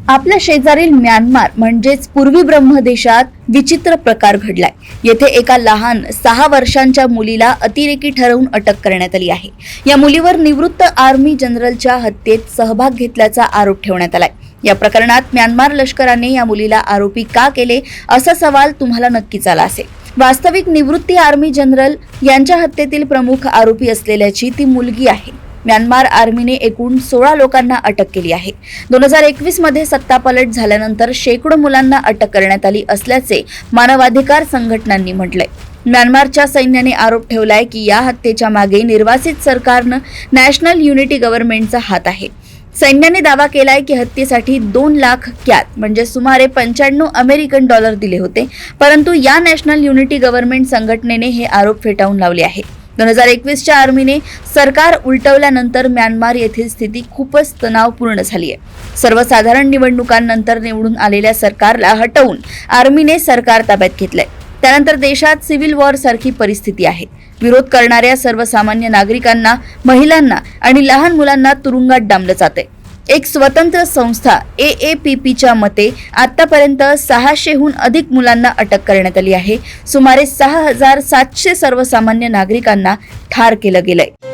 आपल्या शेजारील म्यानमार म्हणजेच पूर्वी ब्रह्मदेशात विचित्र प्रकार घडलाय। येथे एका लहान 6 वर्षांच्या मुलीला अतिरेकी ठरवून अटक करण्यात आली आहे। या मुलीवर निवृत्त आर्मी जनरलच्या हत्येत सहभाग घेतल्याचा आरोप ठेवण्यात आलाय। या प्रकरणात म्यानमार लष्कराने या मुलीला आरोपी का केले असा सवाल तुम्हाला नक्कीच आला असेल। वास्तविक निवृत्ती आर्मी जनरल यांच्या हत्येतील प्रमुख आरोपी असलेल्याची ती मुलगी आहे। म्यानमार आर्मीने एकूण 16 लोकांना अटक केली आहे। 2021 मध्ये सत्तापालट झाल्यानंतर शेकडो मुलांना अटक करण्यात आली असल्याचे मानवाधिकार संघटनांनी म्हटलंय। म्यानमारच्या सैन्याने आरोप ठेवलाय की या हत्येच्या मागे निर्वासित सरकारनं नॅशनल युनिटी गव्हर्नमेंटचा हात आहे। सैन्याने दावा केलाय की हत्येसाठी 2 लाख क्यात म्हणजे सुमारे 95 अमेरिकन डॉलर दिले होते, परंतु या नॅशनल युनिटी गव्हर्नमेंट संघटनेने हे आरोप फेटाळून लावले आहे। 2021च्या आर्मीने सरकार उलटवल्यानंतर म्यानमार येथील स्थिती खूपच तणावपूर्ण झाली आहे। सर्वसाधारण निवडणुकांनंतर निवडून आलेल्या सरकारला हटवून आर्मीने सरकार ताब्यात घेतलंय। त्यानंतर देशात सिव्हिल वॉर सारखी परिस्थिती आहे। विरोध करणाऱ्या सर्वसामान्य नागरिकांना, महिलांना आणि लहान मुलांना तुरुंगात डांबलं जाते। एक स्वतंत्र संस्था AAPPच्या मते आतापर्यंत 600हून अधिक मुलांना अटक करण्यात आली आहे। सुमारे 6700 सर्वसामान्य नागरिकांना ठार केलं गेलंय।